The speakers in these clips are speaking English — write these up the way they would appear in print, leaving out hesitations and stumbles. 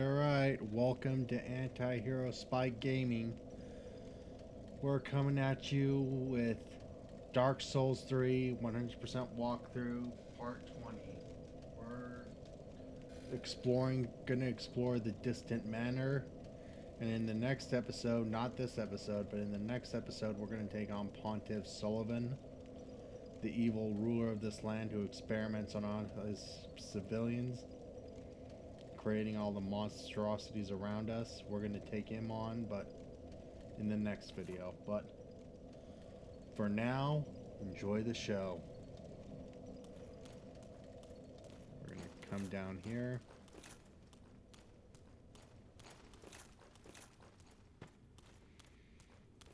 Alright. Welcome to Anti-Hero Spike Gaming. We're coming at you with Dark Souls 3 100% walkthrough part 20. We're gonna explore the distant manor. And in the next episode, not this episode, but in the next episode, we're gonna take on Pontiff Sullivan, the evil ruler of this land who experiments on his civilians, creating all the monstrosities around us. We're going to take him on, but in the next video. But for now, enjoy the show. We're going to come down here.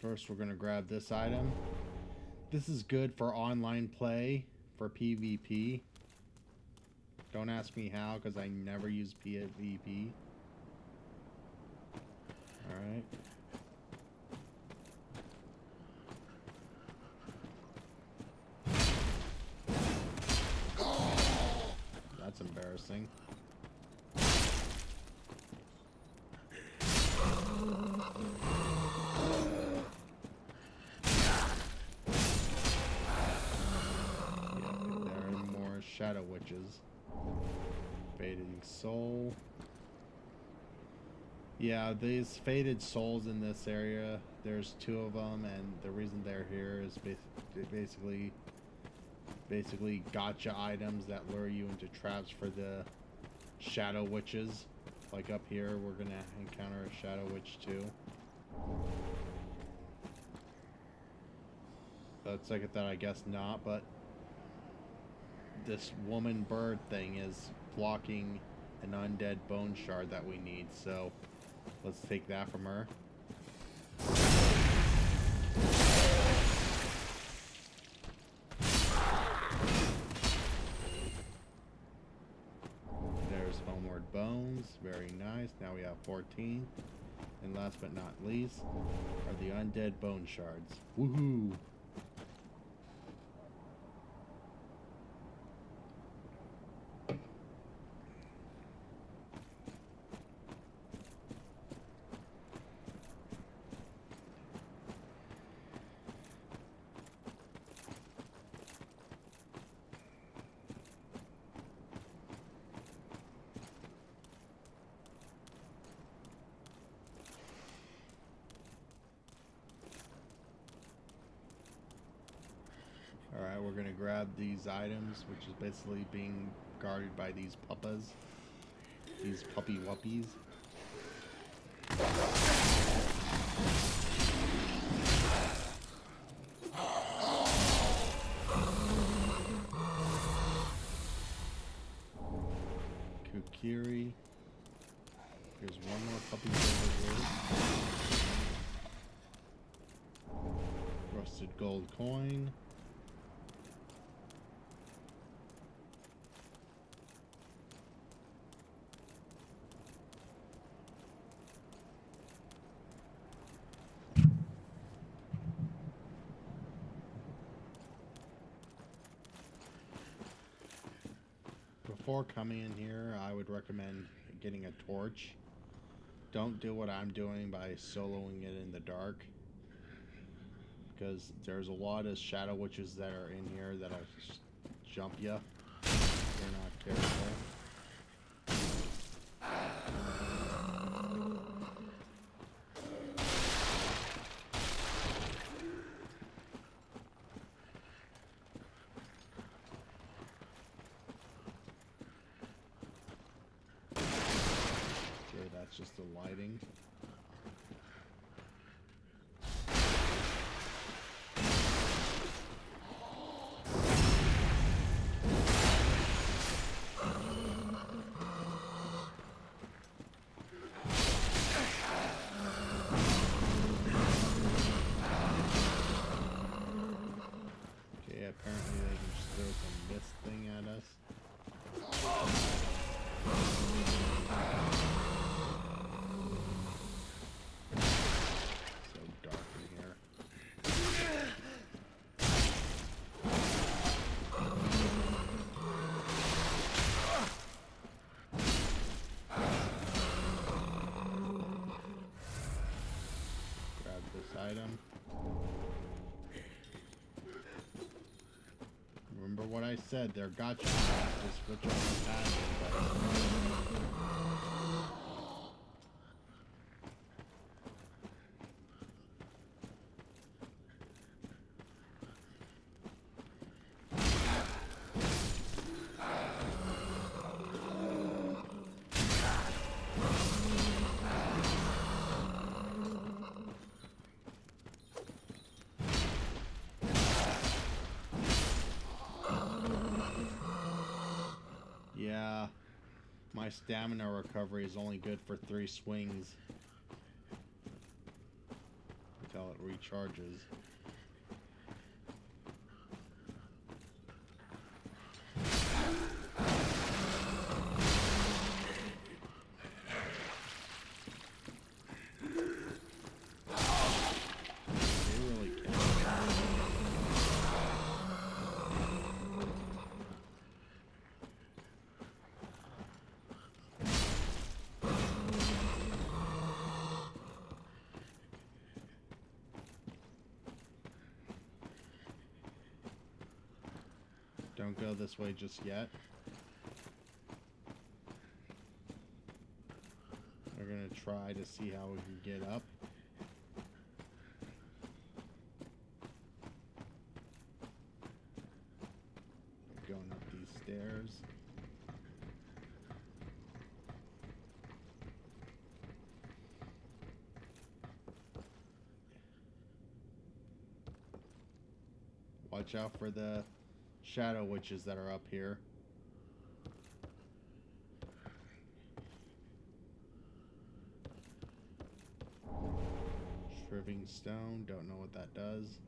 First, we're going to grab this item. This is good for online play, for PvP. Don't ask me how, because I never use PvP. Alright. That's embarrassing. Yeah, there are more shadow witches. Fading soul. Yeah, these faded souls in this area, there's two of them, and the reason they're here is basically gotcha items that lure you into traps for the shadow witches. Like up here, we're gonna encounter a shadow witch too. That's like that, I guess not, but this woman bird thing is blocking an undead bone shard that we need, so let's take that from her. There's homeward bones, very nice. Now we have 14, and last but not least are the undead bone shards. Woohoo! Alright, we're gonna grab these items, which is basically being guarded by these puppas. These puppy wuppies. Kukiri. Here's one more puppy over here. Rusted gold coin. Before coming in here, I would recommend getting a torch. Don't do what I'm doing by soloing it in the dark, because there's a lot of shadow witches that are in here that'll jump you if you're not careful. That's just the lighting. Okay, apparently they can just throw some mist thing at us. item. Remember what I said, they're gotcha. Just switch on the pattern. Yeah, my stamina recovery is only good for 3 swings until it recharges. They really can. Don't go this way just yet. We're gonna try to see how we can get up. Going up these stairs. Watch out for the shadow witches that are up here. Shriving stone, don't know what that does.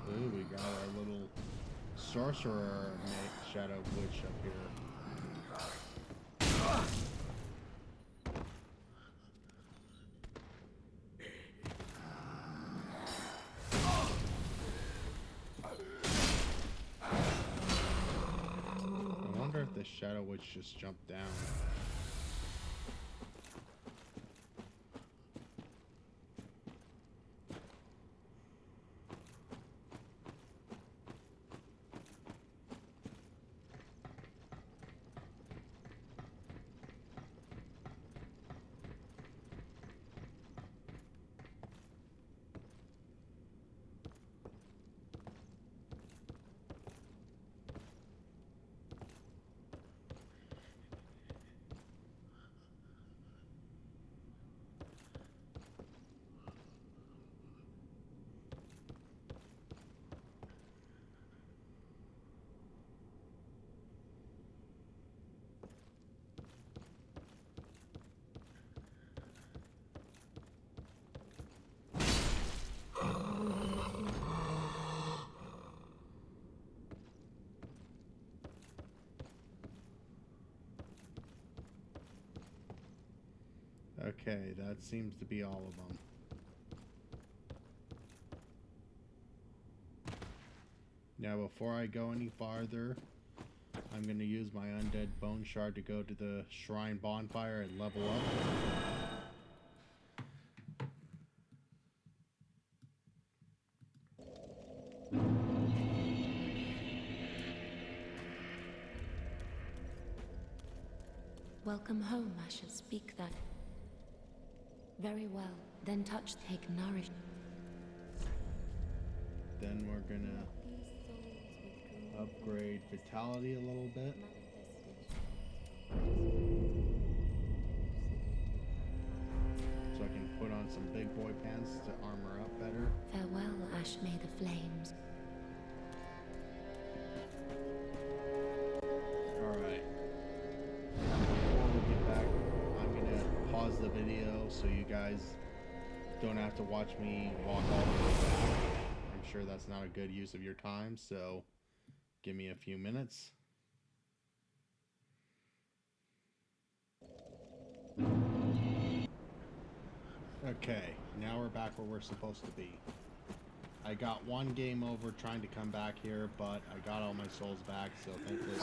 Ooh, we got our little sorcerer shadow witch up here. I wonder if the shadow witch just jumped down. Okay, that seems to be all of them. Now, before I go any farther, I'm going to use my undead bone shard to go to the shrine bonfire and level up. Welcome home, Ashes. Speak that. Very well. Then touch, take, nourish. Then we're gonna upgrade vitality a little bit. So I can put on some big boy pants to armor up better. Farewell, Ash, may the flames. Alright. Before we get back, I'm gonna pause the video so you guys don't have to watch me walk all the way back. I'm sure that's not a good use of your time, so give me a few minutes. Okay, now we're back where we're supposed to be. I got one game over trying to come back here, but I got all my souls back, so thankfully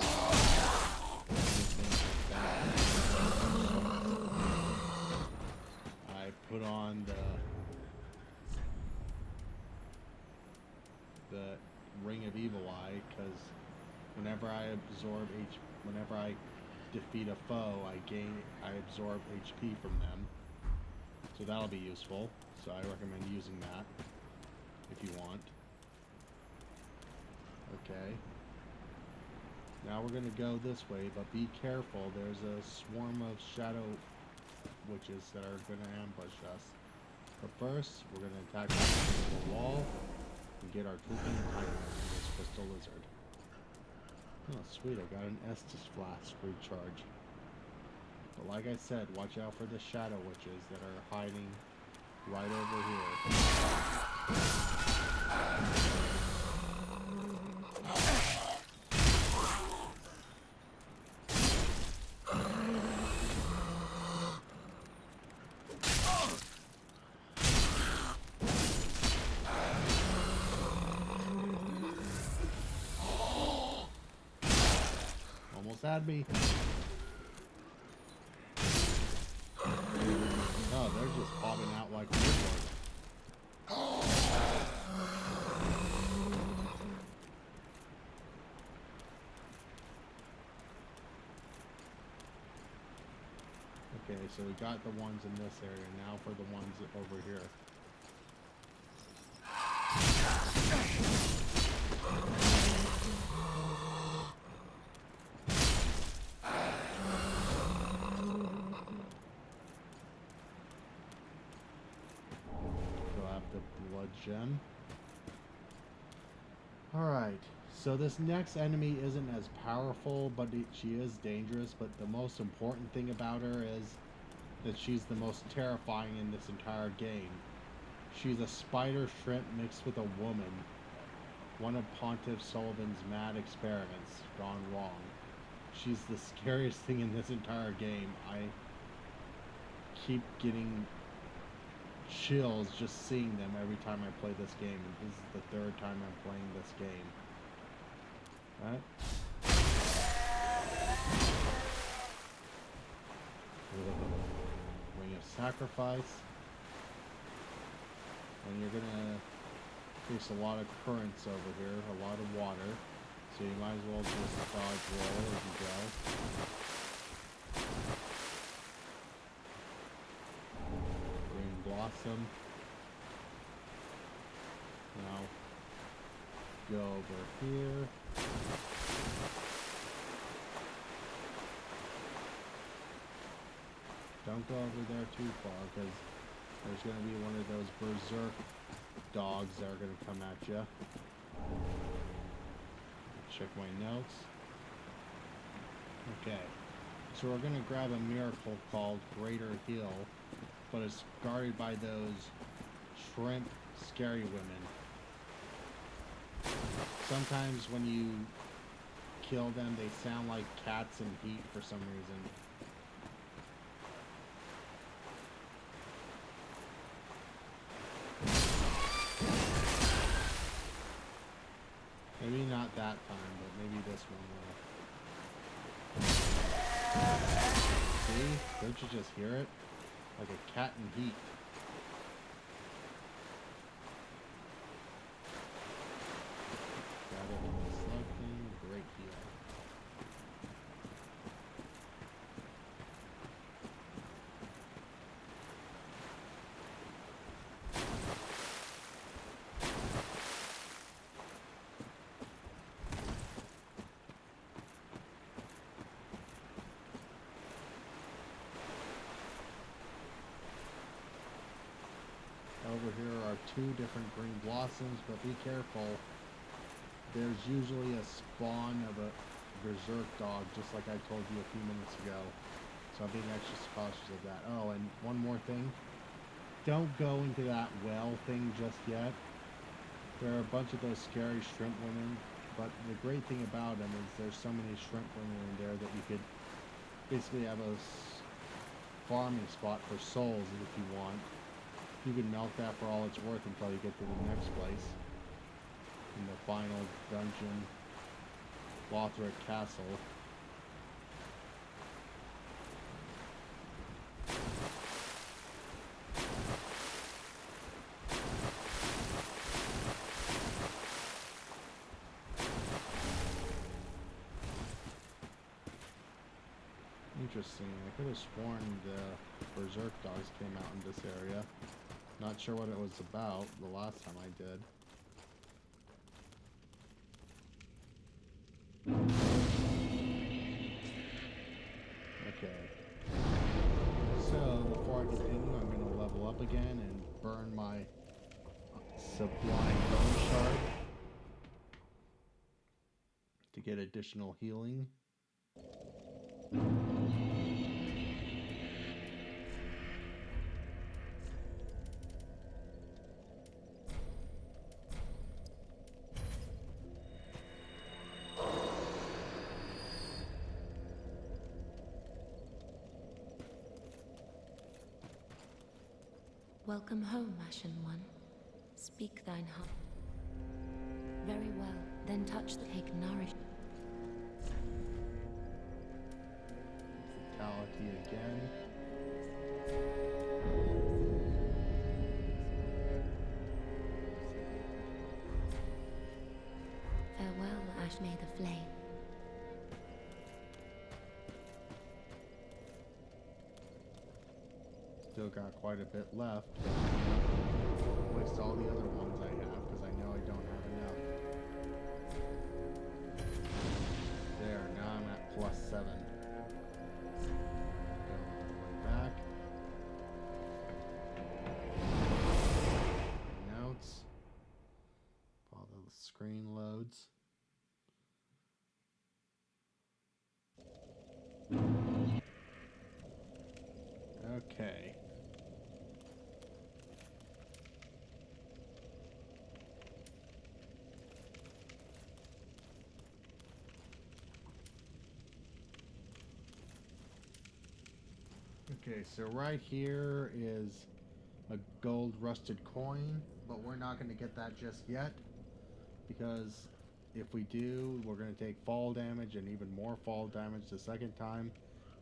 I put on the Ring of Evil Eye, because whenever I defeat a foe, I absorb HP from them. So that'll be useful. So I recommend using that if you want. Okay. Now we're gonna go this way, but be careful. There's a swarm of shadow witches that are gonna ambush us. But first, we're gonna attack the wall and get our trooping tiger in this crystal lizard. Oh, sweet! I got an Estus Flask recharge. But like I said, watch out for the shadow witches that are hiding right over here. Almost had me. Oh, they're just popping out like woodwork. Okay, so we got the ones in this area. Now for the ones over here. Gem. Alright, so this next enemy isn't as powerful, but she is dangerous, but the most important thing about her is that she's the most terrifying in this entire game. She's a spider shrimp mixed with a woman. One of Pontiff Sullivan's mad experiments gone wrong. She's the scariest thing in this entire game. I keep getting chills just seeing them every time I play this game, and this is the third time I'm playing this game. Right? Ring of Sacrifice. And you're gonna face a lot of currents over here, a lot of water, so you might as well just dodge roll as you go. Blossom. Now go over here. Don't go over there too far, because there's going to be one of those berserk dogs that are going to come at you. Check my notes. Okay, so we're going to grab a miracle called Greater Heal, but it's guarded by those shrimp scary women. Sometimes when you kill them, they sound like cats in heat for some reason. Maybe not that time, but maybe this one will. See? Don't you just hear it? Like a cat in heat. Grab it from the slug thing. Great heal. Over here are two different green blossoms, but be careful. There's usually a spawn of a berserk dog, just like I told you a few minutes ago. So I'm being extra cautious of that. Oh, and one more thing. Don't go into that well thing just yet. There are a bunch of those scary shrimp women, but the great thing about them is there's so many shrimp women in there that you could basically have a farming spot for souls if you want. You can melt that for all it's worth until you get to the next place. in the final dungeon, Lothric Castle. Interesting. I could have sworn the Berserk dogs came out in this area. Not sure what it was about the last time I did. Okay. So, before I continue, I'm going to level up again and burn my Sublime Bone Shard to get additional healing. Welcome home, Ashen One. Speak thine heart. Very well, then touch the cake nourish. Fatality again. Farewell, Ash, may the flame. Still got quite a bit left. Waste all the other ones I have because I know I don't have enough. There, now I'm at +7. Go all the way back. Notes. While the screen loads. Okay. Okay, so right here is a gold rusted coin, but we're not going to get that just yet, because if we do, we're going to take fall damage and even more fall damage the second time,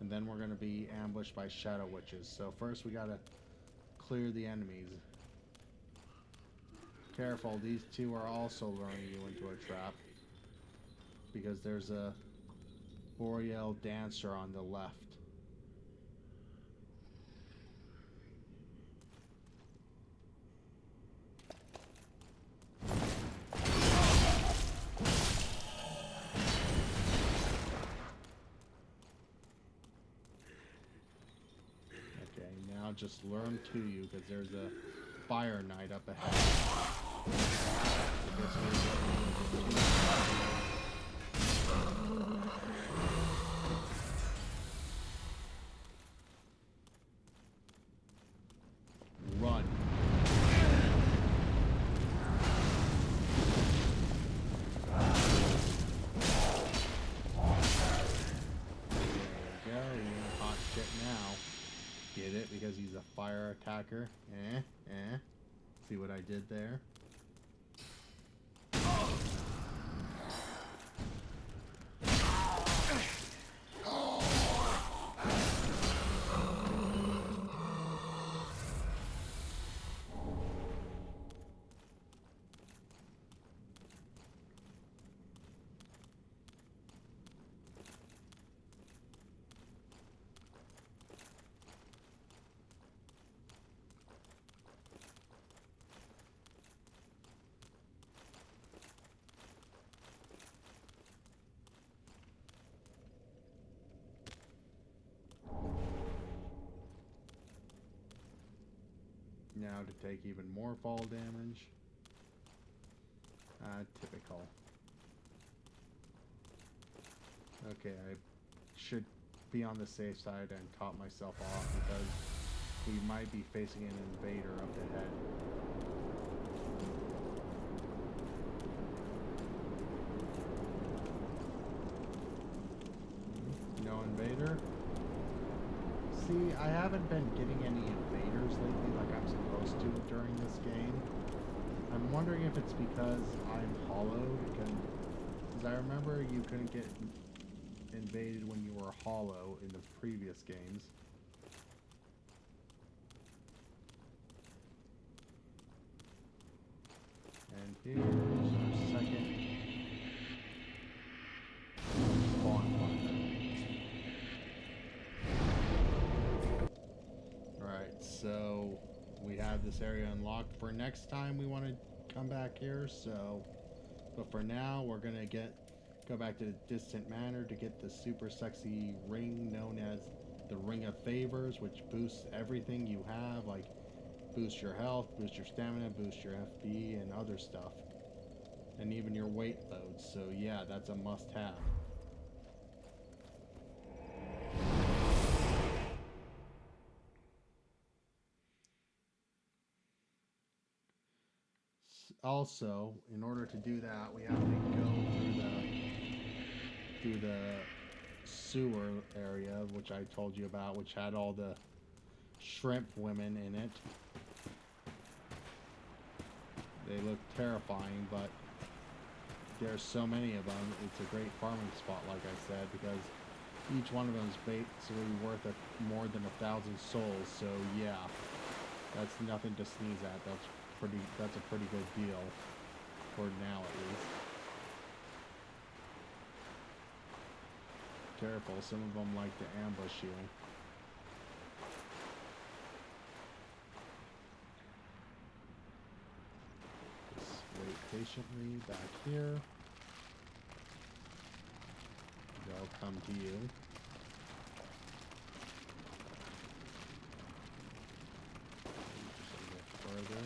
and then we're going to be ambushed by shadow witches. So first we got to clear the enemies. Careful, these two are also luring you into a trap, because there's a Boreal Dancer on the left. Just learn to you because there's a fire knight up ahead. Run. There we go. You're in hot shit now. Get it? Because he's a fire attacker. See what I did there? Now to take even more fall damage. Typical. Okay, I should be on the safe side and top myself off because we might be facing an invader up ahead. No invader? See, I haven't been getting any invaders lately like I'm supposed to during this game. I'm wondering if it's because I'm hollowed, because I remember you couldn't get invaded when you were hollow in the previous games. And here's our second bonfire. Alright, so we have this area unlocked. For next time we want to come back here, so... But for now, we're going to go back to the distant manor to get the super sexy ring known as the Ring of Favors, which boosts everything you have, like boost your health, boost your stamina, boost your FP, and other stuff. And even your weight loads. So yeah, that's a must-have. Also, in order to do that, we have to go through the sewer area, which I told you about, which had all the shrimp women in it. They look terrifying, but there's so many of them. It's a great farming spot, like I said, because each one of them is basically worth more than 1,000 souls. So yeah, that's nothing to sneeze at. That's a pretty good deal for now, at least. Careful, some of them like to ambush you. Just wait patiently back here. They'll come to you. Just a bit further.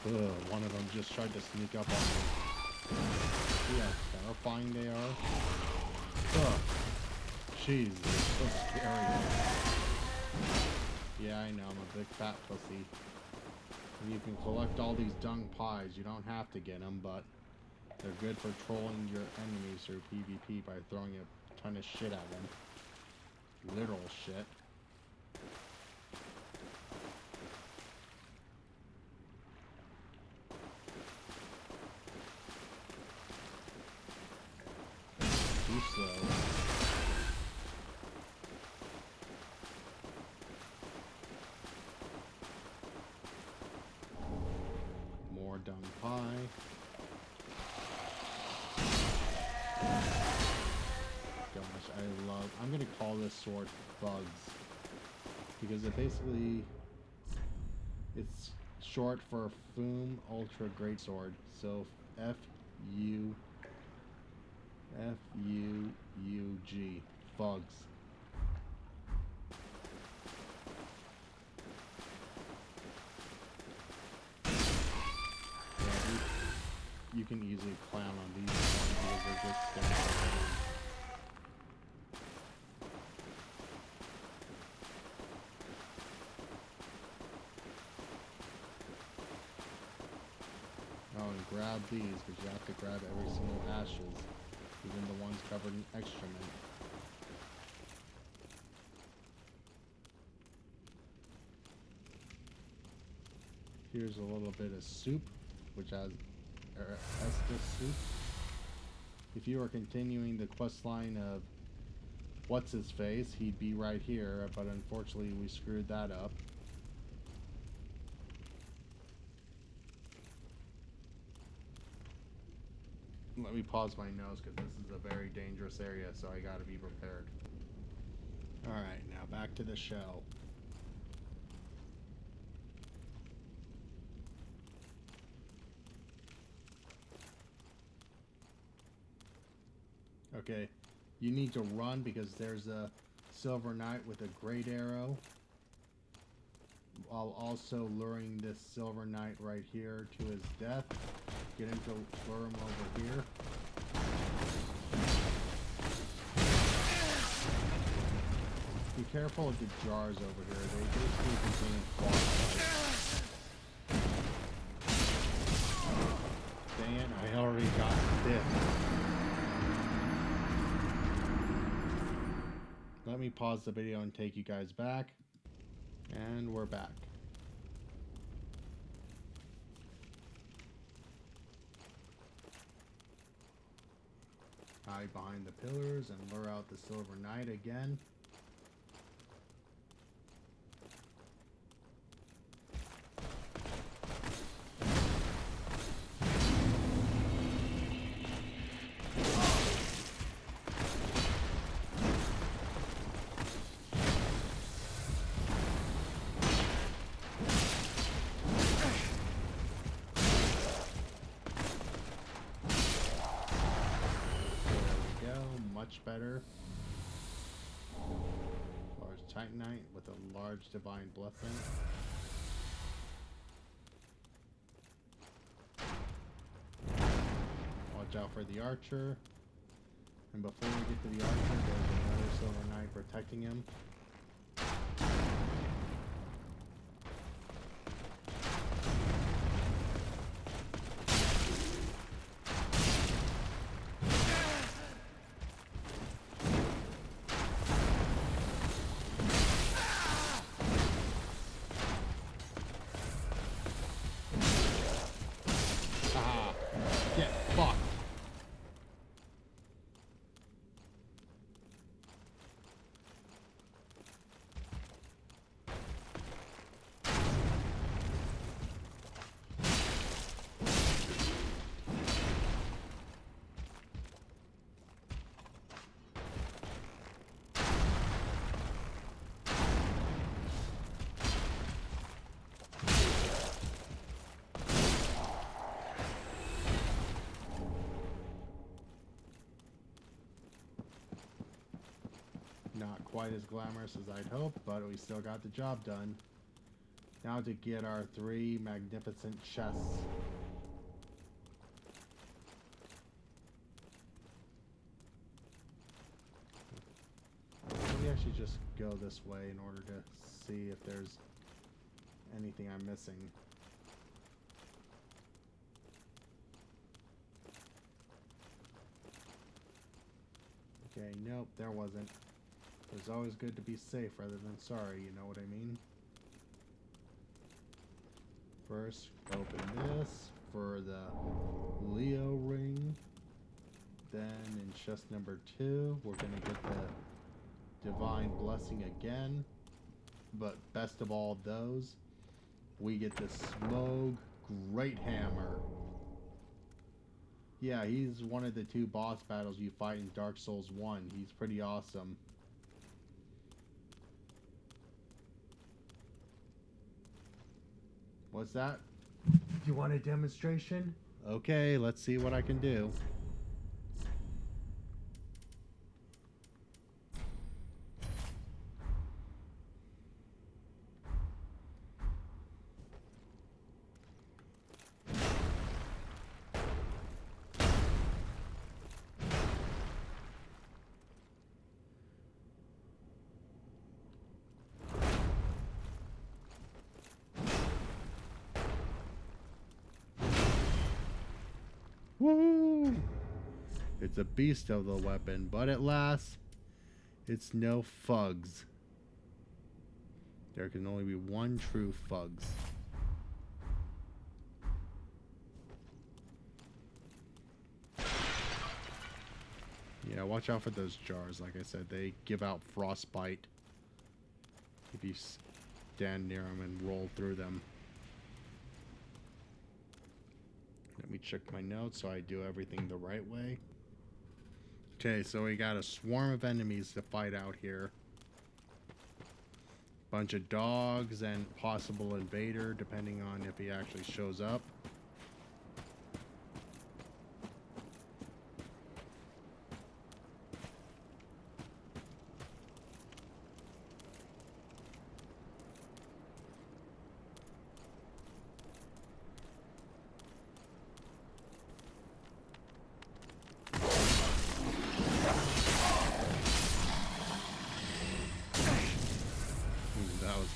Ugh, one of them just tried to sneak up on me. See how terrifying they are? Ugh. Jeez, they're so scary. Yeah, I know, I'm a big fat pussy. And you can collect all these dung pies. You don't have to get them, but they're good for trolling your enemies through PvP by throwing a ton of shit at them. Literal shit. Too slow. More dung pie. Gosh, I'm gonna call this sword Bugs. Because it's short for Foom Ultra Greatsword. So F-U-U-G. Bugs. You can easily clown on these ones because they're just standing. Oh, and grab these, because you have to grab every single ashes, even the ones covered in excrement. Here's a little bit of soup, which has Estus soup. If you were continuing the quest line of what's his face, he'd be right here, but unfortunately we screwed that up. Let me pause my nose because this is a very dangerous area, so I gotta be prepared. Alright, now back to the show. Okay, you need to run because there's a Silver Knight with a great arrow, while also luring this Silver Knight right here to his death. Get him to lure him over here. Be careful of the jars over here. They basically contain flowers. Dang it, I already got stiff. me pause the video and take you guys back. And we're back. Hide behind the pillars and lure out the Silver Knight again. Much better. Large Titanite with a large divine blessing. Watch out for the archer. And before we get to the archer, there's another Silver Knight protecting him. Get fucked. Not quite as glamorous as I'd hoped, but we still got the job done. Now to get our 3 magnificent chests. Maybe I should just go this way in order to see if there's anything I'm missing. Okay, nope, there wasn't. It's always good to be safe rather than sorry, you know what I mean? First, open this for the Leo ring. Then in chest number 2, we're going to get the divine blessing again. But best of all those, we get the Smog Great Hammer. Yeah, he's one of the 2 boss battles you fight in Dark Souls 1. He's pretty awesome. What's that? You want a demonstration? Okay, let's see what I can do. Woohoo! It's a beast of the weapon, but at last, it's no fugs. There can only be one true fugs. Yeah, watch out for those jars. Like I said, they give out frostbite if you stand near them and roll through them. Let me check my notes so I do everything the right way. Okay, so we got a swarm of enemies to fight out here. Bunch of dogs and possible invader, depending on if he actually shows up.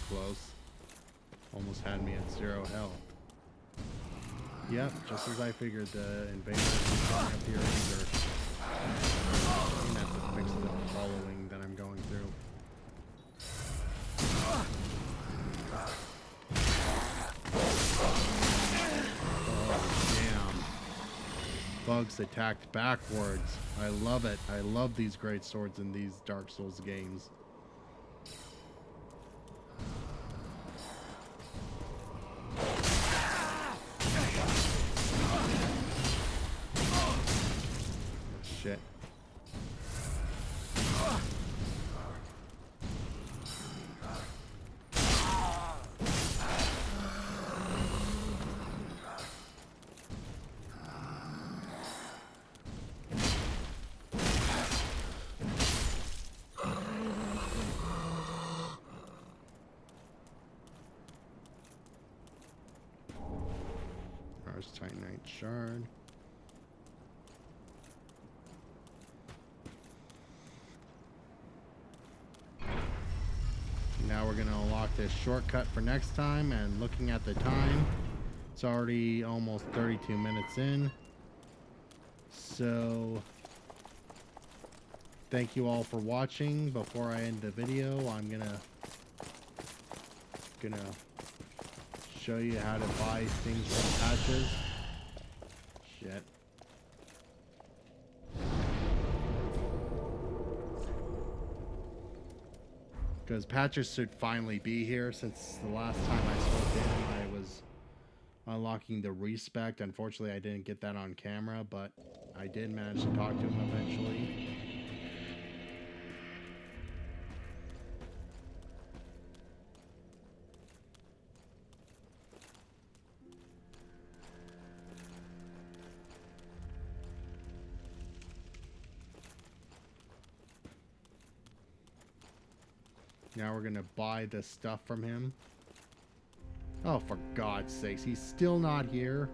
Close. Almost had me at 0 health. Yep, just as I figured, the invaders are coming up here either. I'm gonna have to fix the following that I'm going through. bugs attacked backwards. I love it. I love these great swords in these Dark Souls games. Shit. Titanite shard. Now we're gonna unlock this shortcut for next time, and looking at the time, it's already almost 32 minutes in. So thank you all for watching. Before I end the video, I'm gonna show you how to buy things from patches. Shit. Because patches should finally be here, since the last time I spoke to him I was unlocking the respect. Unfortunately I didn't get that on camera, but I did manage to talk to him eventually. Now we're gonna buy the stuff from him. Oh, for God's sakes, he's still not here.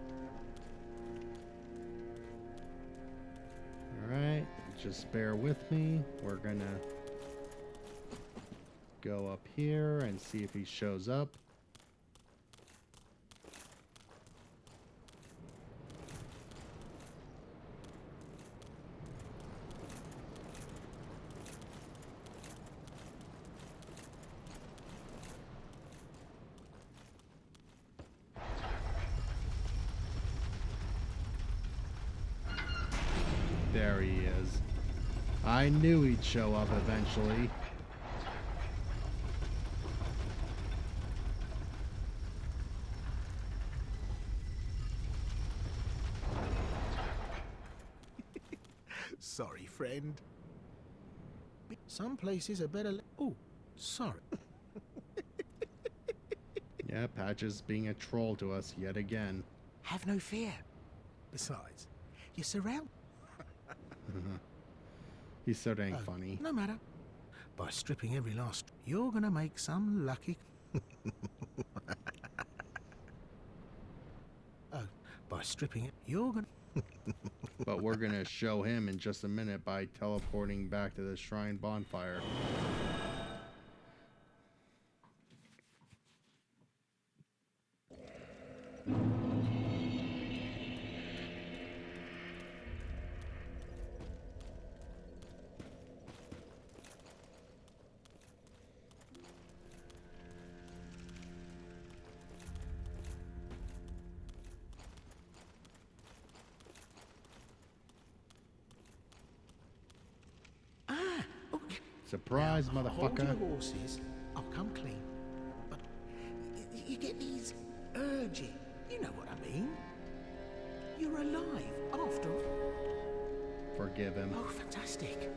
Alright, just bear with me. We're gonna go up here and see if he shows up. There he is. I knew he'd show up eventually. Sorry, friend. Some places are better. Oh, sorry. Yeah, Patches being a troll to us yet again. Have no fear. Besides, you're surrounded. He's so dang funny. No matter. By stripping every last, you're gonna make some lucky. By stripping it, you're gonna. But we're gonna show him in just a minute by teleporting back to the shrine bonfire. Surprise, now, hold your motherfucker. horses. I'll come clean. But you get these urging. You know what I mean. You're alive after all. Forgive him. Oh, fantastic.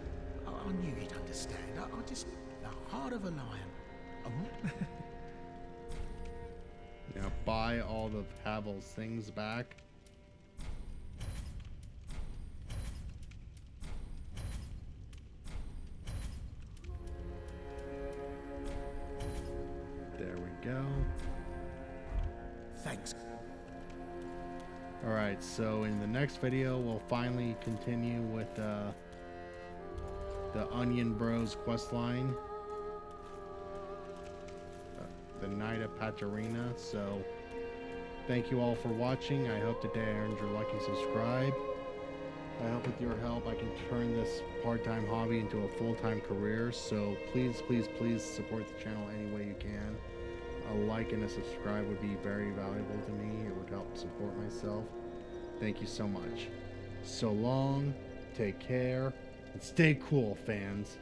I knew you'd understand. I just... the heart of a lion. Oh. Now buy all of Havel's things back. There we go. Thanks. Alright, so in the next video we'll finally continue with the Onion Bros questline. The Night of Patarina. So thank you all for watching. I hope today I earned your like and subscribe. I hope with your help I can turn this part-time hobby into a full-time career. So please, please, please support the channel any way you can. A like and a subscribe would be very valuable to me. It would help support myself. Thank you so much. So long, take care, and stay cool, fans.